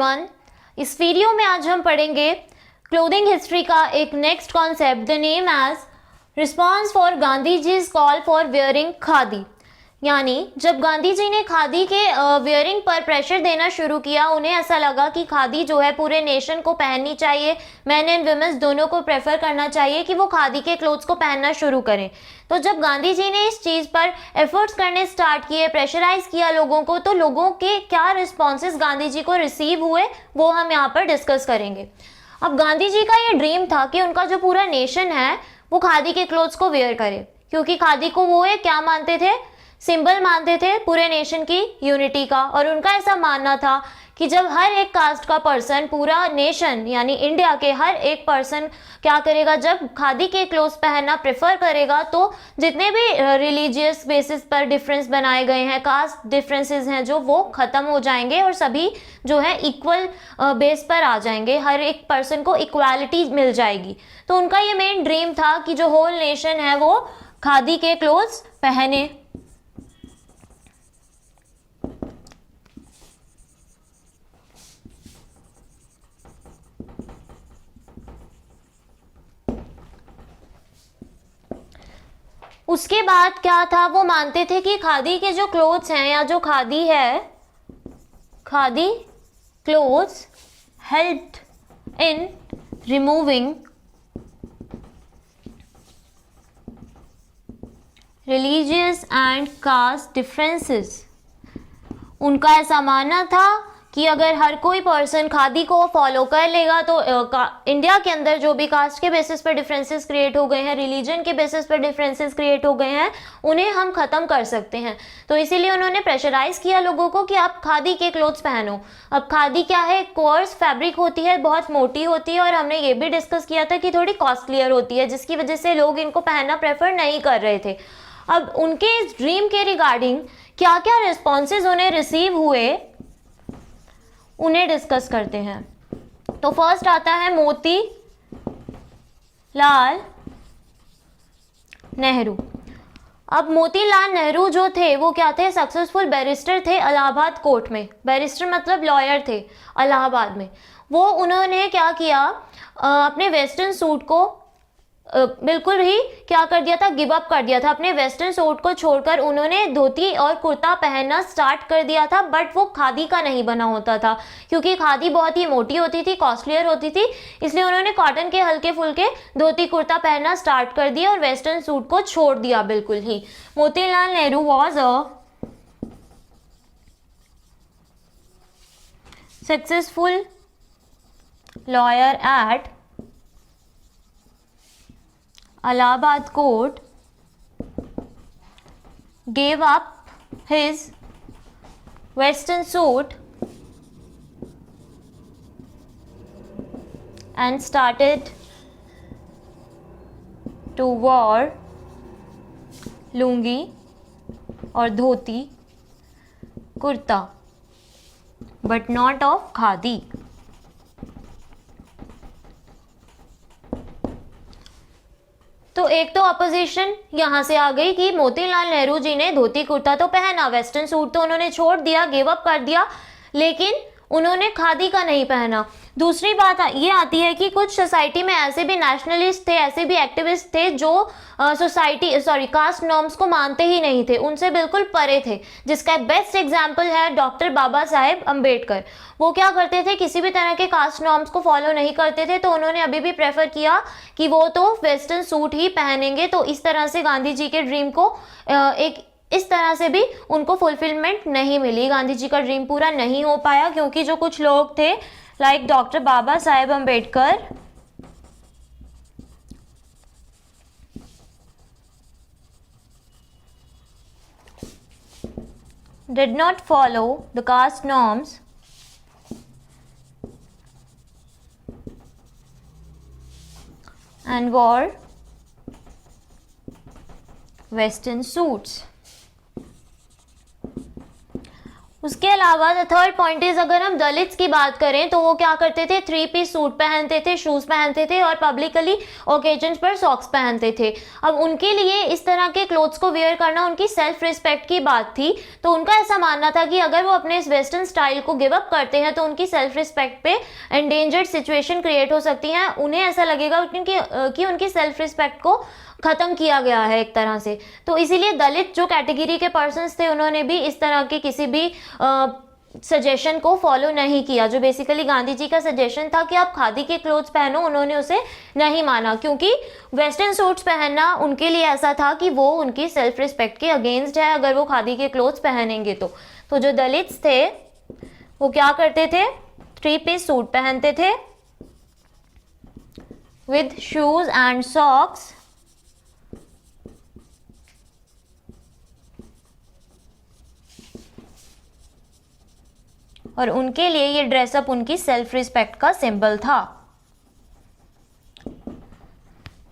Everyone, इस video में आज हम पढ़ेंगे क्लोथिंग हिस्ट्री का एक next concept, the name as response for Gandhi ji's call for wearing khadi. यानी जब गांधी जी ने खादी के वेयरिंग पर प्रेशर देना शुरू किया, उन्हें ऐसा लगा कि खादी जो है पूरे नेशन को पहननी चाहिए, मैन एंड वुमेन्स दोनों को प्रेफर करना चाहिए कि वो खादी के क्लोथ्स को पहनना शुरू करें। तो जब गांधी जी ने इस चीज़ पर एफर्ट्स करने स्टार्ट किए, प्रेशराइज किया लोगों को, तो लोगों के क्या रिस्पॉन्सेज गांधी जी को रिसीव हुए वो हम यहाँ पर डिस्कस करेंगे। अब गांधी जी का ये ड्रीम था कि उनका जो पूरा नेशन है वो खादी के क्लोथ्स को वेयर करे, क्योंकि खादी को वो क्या मानते थे, सिंबल मानते थे पूरे नेशन की यूनिटी का। और उनका ऐसा मानना था कि जब हर एक कास्ट का पर्सन, पूरा नेशन यानी इंडिया के हर एक पर्सन क्या करेगा, जब खादी के क्लोथ्स पहनना प्रेफर करेगा, तो जितने भी रिलीजियस बेसिस पर डिफरेंस बनाए गए हैं, कास्ट डिफरेंसेस हैं जो, वो खत्म हो जाएंगे और सभी जो है इक्वल बेस पर आ जाएंगे, हर एक पर्सन को इक्वालिटी मिल जाएगी। तो उनका ये मेन ड्रीम था कि जो होल नेशन है वो खादी के क्लोथ्स पहने। उसके बाद क्या था, वो मानते थे कि खादी के जो क्लोथ्स हैं या जो खादी है, khadi clothes helped in removing religious and caste differences. उनका ऐसा मानना था कि अगर हर कोई पर्सन खादी को फॉलो कर लेगा तो इंडिया के अंदर जो भी कास्ट के बेसिस पर डिफरेंसेस क्रिएट हो गए हैं, रिलीजन के बेसिस पर डिफरेंसेस क्रिएट हो गए हैं, उन्हें हम ख़त्म कर सकते हैं। तो इसीलिए उन्होंने प्रेशराइज किया लोगों को कि आप खादी के क्लोथ्स पहनो। अब खादी क्या है, कोर्स फैब्रिक होती है, बहुत मोटी होती है, और हमने ये भी डिस्कस किया था कि थोड़ी कॉस्टलियर होती है, जिसकी वजह से लोग इनको पहनना प्रेफर नहीं कर रहे थे। अब उनके इस ड्रीम के रिगार्डिंग क्या क्या रिस्पॉन्सेज उन्हें रिसीव हुए, उन्हें डिस्कस करते हैं। तो फर्स्ट आता है मोती लाल नेहरू। अब मोतीलाल नेहरू जो थे वो क्या थे, सक्सेसफुल बैरिस्टर थे इलाहाबाद कोर्ट में। बैरिस्टर मतलब लॉयर थे इलाहाबाद में। वो उन्होंने क्या किया, अपने वेस्टर्न सूट को बिल्कुल ही क्या कर दिया था, गिव अप कर दिया था। अपने वेस्टर्न सूट को छोड़कर उन्होंने धोती और कुर्ता पहनना स्टार्ट कर दिया था, बट वो खादी का नहीं बना होता था, क्योंकि खादी बहुत ही मोटी होती थी, कॉस्टलियर होती थी, इसलिए उन्होंने कॉटन के हल्के फुल्के धोती कुर्ता पहनना स्टार्ट कर दिया और वेस्टर्न सूट को छोड़ दिया बिल्कुल ही। Motilal Nehru was a successful lawyer at Allahabad court, gave up his western suit and started to wear lungi और dhoti kurta, but not of khadi. तो एक तो अपोजिशन यहाँ से आ गई कि मोतीलाल नेहरू जी ने धोती कुर्ता तो पहना, वेस्टर्न सूट तो उन्होंने छोड़ दिया, गिव अप कर दिया, लेकिन उन्होंने खादी का नहीं पहना। दूसरी बात ये आती है कि कुछ सोसाइटी में ऐसे भी नेशनलिस्ट थे, ऐसे भी एक्टिविस्ट थे जो कास्ट नॉर्म्स को मानते ही नहीं थे, उनसे बिल्कुल परे थे, जिसका बेस्ट एग्जाम्पल है डॉक्टर बाबा साहेब अम्बेडकर। वो क्या करते थे, किसी भी तरह के कास्ट नॉर्म्स को फॉलो नहीं करते थे, तो उन्होंने अभी भी प्रेफर किया कि वो तो वेस्टर्न सूट ही पहनेंगे। तो इस तरह से गांधी जी के ड्रीम को इस तरह से भी उनको फुलफिलमेंट नहीं मिली, गांधी जी का ड्रीम पूरा नहीं हो पाया, क्योंकि जो कुछ लोग थे like doctor Baba Saheb Ambedkar, did not follow the caste norms and wore western suits। उसके अलावा द थर्ड पॉइंट इज, अगर हम दलित्स की बात करें तो वो क्या करते थे, 3 पीस सूट पहनते थे, शूज पहनते थे और पब्लिकली ओकेजन्स पर सॉक्स पहनते थे। अब उनके लिए इस तरह के क्लोथ्स को वेयर करना उनकी सेल्फ रिस्पेक्ट की बात थी। तो उनका ऐसा मानना था कि अगर वो अपने इस वेस्टर्न स्टाइल को गिव अप करते हैं तो उनकी सेल्फ रिस्पेक्ट पे एंडेंजर्ड सिचुएशन क्रिएट हो सकती है। उन्हें ऐसा लगेगा कि उनकी सेल्फ रिस्पेक्ट को खत्म किया गया है एक तरह से। तो इसीलिए दलित जो कैटेगरी के पर्सन्स थे उन्होंने भी इस तरह के किसी भी सजेशन को फॉलो नहीं किया। जो बेसिकली गांधी जी का सजेशन था कि आप खादी के क्लोथ्स पहनो, उन्होंने उसे नहीं माना, क्योंकि वेस्टर्न सूट्स पहनना उनके लिए ऐसा था कि वो उनकी सेल्फ रिस्पेक्ट के अगेंस्ट है अगर वो खादी के क्लोथ्स पहनेंगे तो जो दलित्स थे वो क्या करते थे, 3 पीस सूट पहनते थे विद शूज एंड सॉक्स और उनके लिए ये ड्रेसअप उनकी सेल्फ रिस्पेक्ट का सिंबल था।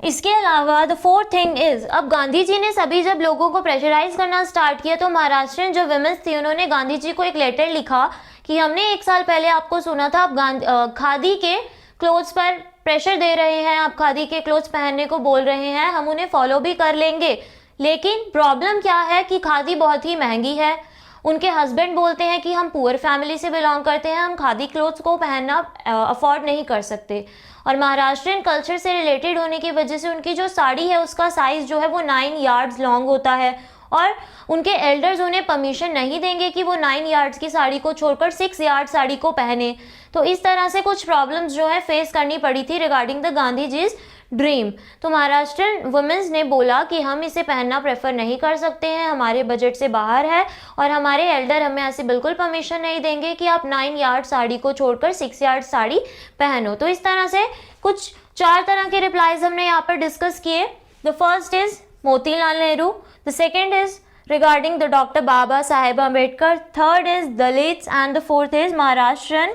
इसके अलावा द फोर्थ थिंग इज, अब गांधी जी ने सभी जब लोगों को प्रेशराइज करना स्टार्ट किया तो महाराष्ट्रियन जो विमेंस थी उन्होंने गांधी जी को एक लेटर लिखा कि हमने 1 साल पहले आपको सुना था आप खादी के क्लोथ्स पर प्रेशर दे रहे हैं, आप खादी के क्लोथ्स पहनने को बोल रहे हैं, हम उन्हें फॉलो भी कर लेंगे, लेकिन प्रॉब्लम क्या है कि खादी बहुत ही महंगी है। उनके हस्बैंड बोलते हैं कि हम पुअर फैमिली से बिलोंग करते हैं, हम खादी क्लोथ्स को पहनना अफोर्ड नहीं कर सकते। और महाराष्ट्रियन कल्चर से रिलेटेड होने की वजह से उनकी जो साड़ी है उसका साइज जो है वो 9 यार्ड्स लॉन्ग होता है और उनके एल्डर्स उन्हें परमिशन नहीं देंगे कि वो 9 यार्ड्स की साड़ी को छोड़कर 6 यार्ड साड़ी को पहने। तो इस तरह से कुछ प्रॉब्लम्स जो है फेस करनी पड़ी थी रिगार्डिंग द गांधी जीज ड्रीम। तो महाराष्ट्रियन वुमेन्स ने बोला कि हम इसे पहनना प्रेफर नहीं कर सकते हैं, हमारे बजट से बाहर है और हमारे एल्डर हमें ऐसे बिल्कुल परमिशन नहीं देंगे कि आप 9 यार्ड साड़ी को छोड़कर 6 यार्ड साड़ी पहनो। तो इस तरह से कुछ 4 तरह के रिप्लाईज हमने यहाँ पर डिस्कस किए। The first is Motilal Nehru, the second is regarding the Dr. Baba Saheb Ambedkar, third is Dalits and the fourth is Maharashtrian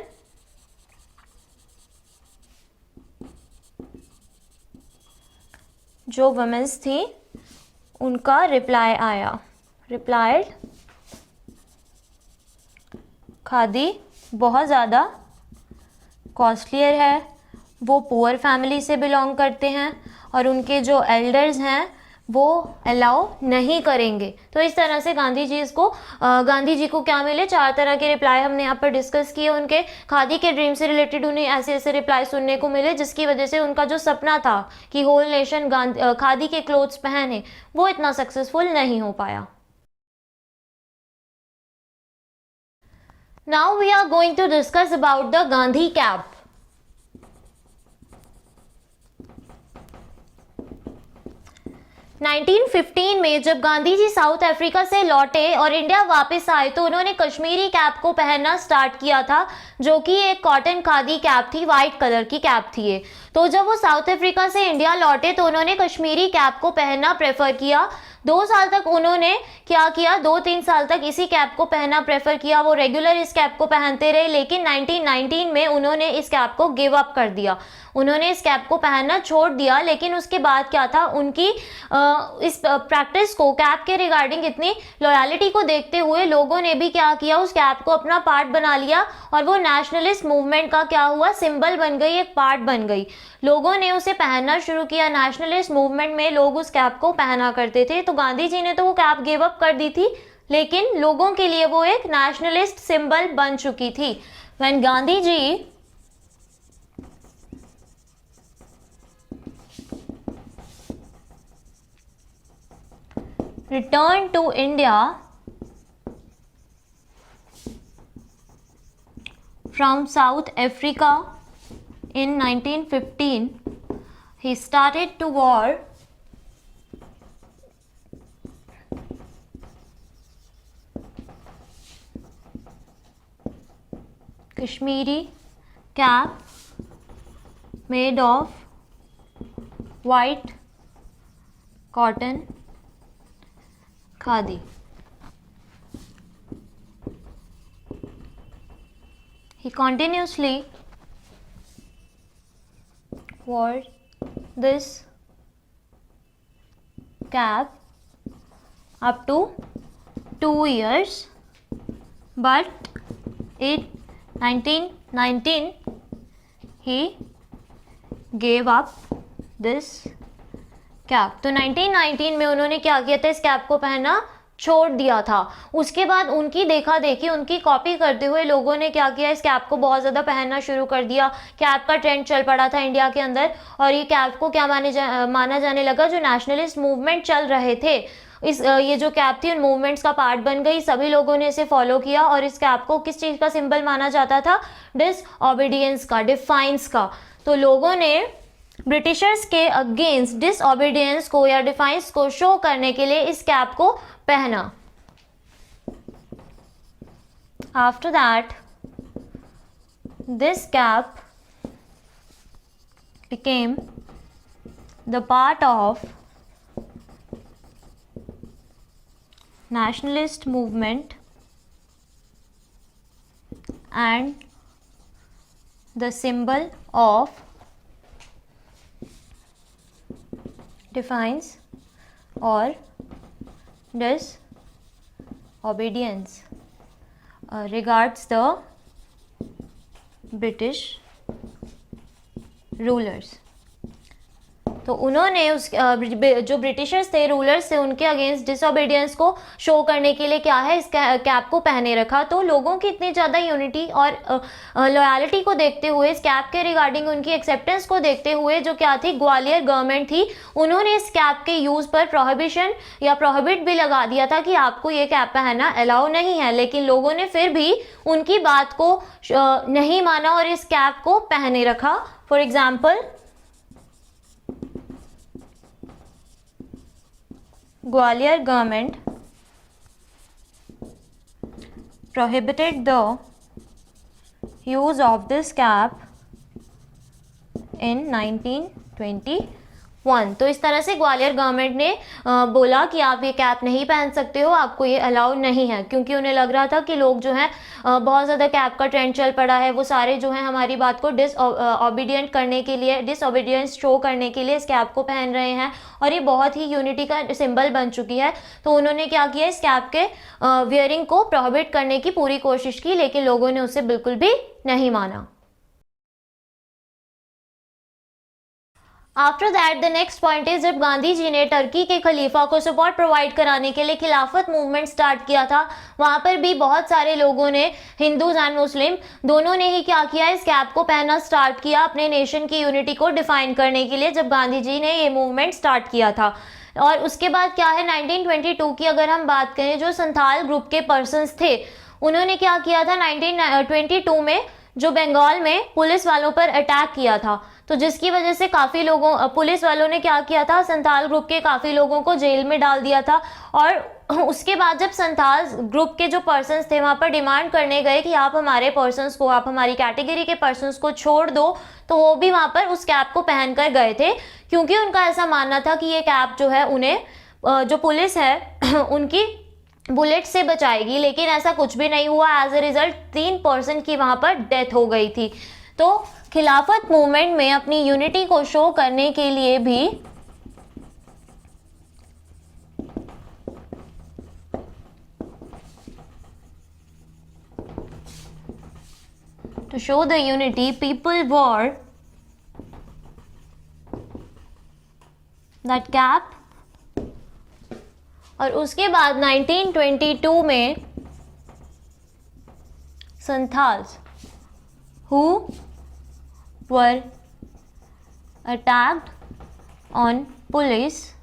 जो वुमेन्स थी उनका रिप्लाई आया, रिप्लाइड खादी बहुत ज़्यादा कॉस्टलियर है, वो पुअर फैमिली से बिलोंग करते हैं और उनके जो एल्डर्स हैं वो अलाउ नहीं करेंगे। तो इस तरह से गांधी जी को क्या मिले, 4 तरह के रिप्लाई हमने यहाँ पर डिस्कस किए। उनके खादी के ड्रीम से रिलेटेड उन्हें ऐसे ऐसे रिप्लाई सुनने को मिले जिसकी वजह से उनका जो सपना था कि होल नेशन खादी के क्लोथ्स पहने वो इतना सक्सेसफुल नहीं हो पाया। Now we are going to discuss about the Gandhi cap. 1915 में जब गांधी जी साउथ अफ्रीका से लौटे और इंडिया वापस आए तो उन्होंने कश्मीरी कैप को पहनना स्टार्ट किया था, जो कि एक कॉटन खादी कैप थी, वाइट कलर की कैप थी ये। तो जब वो साउथ अफ्रीका से इंडिया लौटे तो उन्होंने कश्मीरी कैप को पहनना प्रेफर किया। 2 साल तक उन्होंने क्या किया, 2-3 साल तक इसी कैप को पहनना प्रेफर किया, वो रेगुलर इस कैप को पहनते रहे। लेकिन 1919 में उन्होंने इस कैप को गिव अप कर दिया, उन्होंने इस कैप को पहनना छोड़ दिया। लेकिन उसके बाद क्या था, उनकी इस प्रैक्टिस को, कैप के रिगार्डिंग इतनी लॉयलिटी को देखते हुए लोगों ने भी क्या किया, उस कैप को अपना पार्ट बना लिया और वो नेशनलिस्ट मूवमेंट का क्या हुआ, सिंबल बन गई, एक पार्ट बन गई। लोगों ने उसे पहनना शुरू किया, नेशनलिस्ट मूवमेंट में लोग उस कैप को पहना करते थे। तो गांधी जी ने तो वो कैप गिव अप कर दी थी, लेकिन लोगों के लिए वो एक नेशनलिस्ट सिंबल बन चुकी थी। When Gandhi ji returned to India from South Africa in 1915, he started to wear Kashmiri cap made of white cotton khadi. He continuously wore this cap up to 2 years but in 1919 he gave up this cap. तो 1919 में उन्होंने क्या किया था, इस cap को पहनना छोड़ दिया था। उसके बाद उनकी देखा देखी, उनकी कॉपी करते हुए लोगों ने क्या किया, इस कैप को बहुत ज़्यादा पहनना शुरू कर दिया। कैप का ट्रेंड चल पड़ा था इंडिया के अंदर, और ये कैप को क्या माना जाने लगा, जो नेशनलिस्ट मूवमेंट चल रहे थे, ये जो कैप थी उन मूवमेंट्स का पार्ट बन गई। सभी लोगों ने इसे फॉलो किया, और इस कैप को किस चीज़ का सिंबल माना जाता था, डिसओबीडियंस का, डिफाइंस का। तो लोगों ने ब्रिटिशर्स के अगेंस्ट डिसओबीडियंस को या डिफाइंस को शो करने के लिए इस कैप को पहना। After that this cap became the part of nationalist movement and the symbol of defiance or disobedience regards the British rulers. तो उन्होंने उस जो ब्रिटिशर्स थे, रूलर्स थे, उनके अगेंस्ट डिसओबीडियंस को शो करने के लिए क्या है, इस कैप को पहने रखा। तो लोगों की इतनी ज़्यादा यूनिटी और लॉयल्टी को देखते हुए, इस कैप के रिगार्डिंग उनकी एक्सेप्टेंस को देखते हुए, जो क्या थी, ग्वालियर गवर्नमेंट थी, उन्होंने इस कैप के यूज़ पर प्रोहिबिशन या प्रोहिबिट भी लगा दिया था कि आपको ये कैप पहनना अलाउ नहीं है। लेकिन लोगों ने फिर भी उनकी बात को नहीं माना और इस कैप को पहने रखा। For example, Gwalior government prohibited the use of this cap in 1921। तो इस तरह से ग्वालियर गवर्नमेंट ने बोला कि आप ये कैप नहीं पहन सकते हो, आपको ये अलाउ नहीं है, क्योंकि उन्हें लग रहा था कि लोग जो हैं बहुत ज़्यादा कैप का ट्रेंड चल पड़ा है, वो सारे जो हैं हमारी बात को डिसओबीडियंट करने के लिए, डिसओबीडियंस शो करने के लिए इस कैप को पहन रहे हैं, और ये बहुत ही यूनिटी का सिंबल बन चुकी है। तो उन्होंने क्या किया, इस कैप के वियरिंग को प्रोहिबिट करने की पूरी कोशिश की, लेकिन लोगों ने उसे बिल्कुल भी नहीं माना। After that the next point is, जब गांधी जी ने टर्की के खलीफा को सपोर्ट प्रोवाइड कराने के लिए खिलाफत मूवमेंट स्टार्ट किया था, वहाँ पर भी बहुत सारे लोगों ने, हिंदूज एंड मुस्लिम दोनों ने ही क्या किया, इस कैप को पहनना स्टार्ट किया अपने नेशन की यूनिटी को डिफाइन करने के लिए, जब गांधी जी ने ये मूवमेंट स्टार्ट किया था। और उसके बाद क्या है, 1922 की अगर हम बात करें, जो संथाल ग्रुप के पर्सन्स थे, उन्होंने क्या किया था, 1922 में जो बंगाल में पुलिस वालों पर अटैक किया था, तो जिसकी वजह से काफ़ी लोगों, पुलिस वालों ने क्या किया था, संथाल ग्रुप के काफ़ी लोगों को जेल में डाल दिया था। और उसके बाद जब संथाल ग्रुप के जो पर्सन्स थे वहाँ पर डिमांड करने गए कि आप हमारे पर्सन्स को, आप हमारी कैटेगरी के पर्सन्स को छोड़ दो, तो वो भी वहाँ पर उस कैप को पहन कर गए थे, क्योंकि उनका ऐसा मानना था कि ये कैप जो है उन्हें, जो पुलिस है उनकी बुलेट से बचाएगी। लेकिन ऐसा कुछ भी नहीं हुआ। एज ए रिजल्ट 3% की वहाँ पर डेथ हो गई थी। तो खिलाफत मूवमेंट में अपनी यूनिटी को शो करने के लिए भी to show the unity, people wore that cap। और उसके बाद 1922 में Santhals who were attacked on police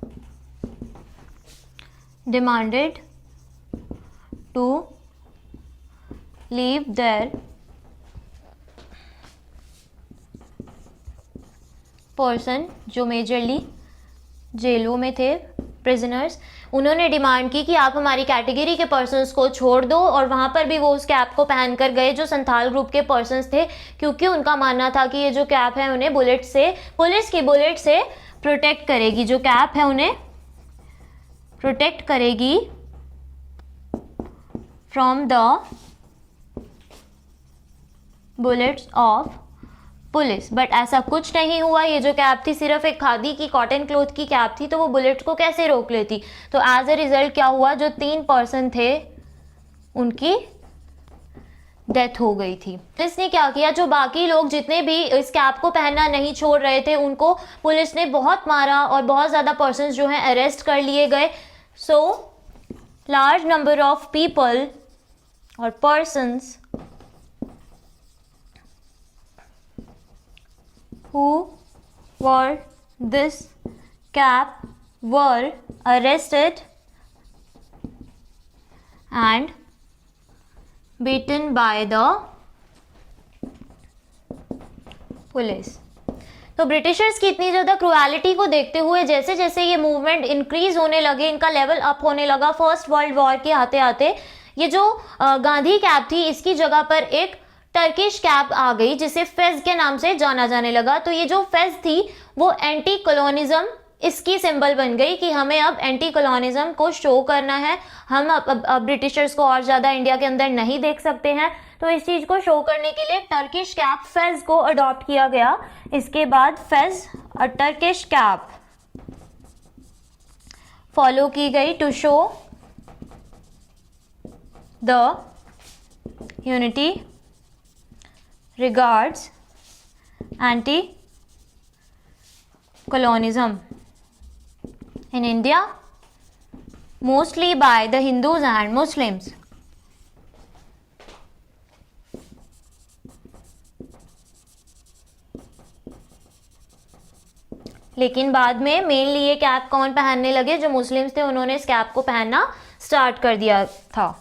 demanded to leave their person, जो मेजरली जेलों में थे, प्रिजनर्स, उन्होंने डिमांड की कि आप हमारी कैटेगरी के पर्सन्स को छोड़ दो। और वहाँ पर भी वो उस कैप को पहन कर गए जो संथाल ग्रुप के पर्सन्स थे, क्योंकि उनका मानना था कि ये जो कैप है उन्हें बुलेट से, पुलिस की बुलेट से प्रोटेक्ट करेगी। जो कैप है उन्हें प्रोटेक्ट करेगी from the bullets of police. But ऐसा कुछ नहीं हुआ। ये जो कैप थी सिर्फ एक खादी की, कॉटन क्लॉथ की कैप थी, तो वो बुलेट को कैसे रोक लेती। तो एज ए रिजल्ट क्या हुआ, जो 3 पर्सन थे उनकी डेथ हो गई थी। पुलिस ने क्या किया, जो बाकी लोग जितने भी इस कैप को पहनना नहीं छोड़ रहे थे उनको पुलिस ने बहुत मारा और बहुत ज़्यादा पर्सन्स जो हैं अरेस्ट कर लिए गए। So large number of people और persons who wore this cap were arrested and beaten by the police. तो ब्रिटिशर्स की इतनी ज़्यादा क्रुएलिटी को देखते हुए जैसे जैसे ये मूवमेंट इंक्रीज होने लगे, इनका लेवल अप होने लगा, फर्स्ट वर्ल्ड वॉर के आते आते ये जो गांधी कैप थी इसकी जगह पर एक टर्किश कैप आ गई जिसे फेज के नाम से जाना जाने लगा। तो ये जो फेज थी वो एंटी कॉलोनिज्म इसकी सिंबल बन गई कि हमें अब एंटी कॉलोनिज्म को शो करना है, हम अब ब्रिटिशर्स को और ज़्यादा इंडिया के अंदर नहीं देख सकते हैं। तो इस चीज़ को शो करने के लिए टर्किश कैप फेज को अडॉप्ट किया गया। इसके बाद फेज और टर्किश कैप फॉलो की गई to show the unity regards anti-colonialism in India, mostly by the Hindus and Muslims. लेकिन बाद में मेनली ये कैप कौन पहनने लगे, जो मुस्लिम्स थे उन्होंने इस कैप को पहनना स्टार्ट कर दिया था।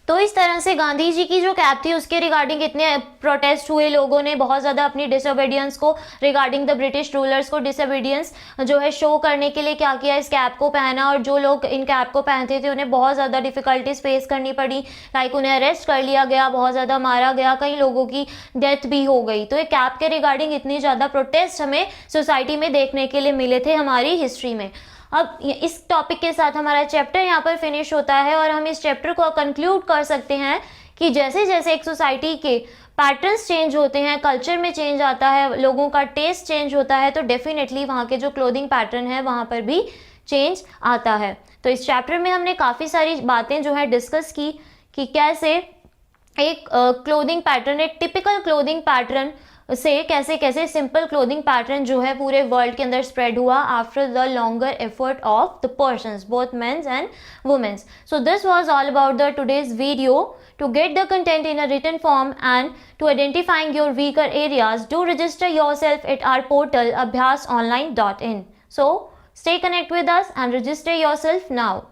तो इस तरह से गांधी जी की जो कैप थी उसके रिगार्डिंग इतने प्रोटेस्ट हुए, लोगों ने बहुत ज़्यादा अपनी डिसोबीडियंस को रिगार्डिंग द ब्रिटिश रूलर्स को डिसोबीडियंस जो है शो करने के लिए क्या किया, इस कैप को पहना। और जो लोग इन कैप को पहनते थे उन्हें बहुत ज़्यादा डिफ़िकल्टीज फेस करनी पड़ी, लाइक उन्हें अरेस्ट कर लिया गया, बहुत ज़्यादा मारा गया, कई लोगों की डेथ भी हो गई। तो ये कैप के रिगार्डिंग इतनी ज़्यादा प्रोटेस्ट हमें सोसाइटी में देखने के लिए मिले थे हमारी हिस्ट्री में। अब इस टॉपिक के साथ हमारा चैप्टर यहाँ पर फिनिश होता है और हम इस चैप्टर को कंक्लूड कर सकते हैं कि जैसे जैसे एक सोसाइटी के पैटर्न्स चेंज होते हैं, कल्चर में चेंज आता है, लोगों का टेस्ट चेंज होता है, तो डेफिनेटली वहाँ के जो क्लोथिंग पैटर्न है वहाँ पर भी चेंज आता है। तो इस चैप्टर में हमने काफ़ी सारी बातें जो है डिस्कस की कि कैसे एक क्लोथिंग पैटर्न, एक टिपिकल क्लोथिंग पैटर्न से कैसे कैसे सिंपल क्लोथिंग पैटर्न जो है पूरे वर्ल्ड के अंदर स्प्रेड हुआ after the longer effort of the persons, both mens and womens. So this was all about the today's video. To get the content in a written form and to identifying your weaker areas, do register yourself at our portal abhyasonline.in. So stay connected with us and register yourself now.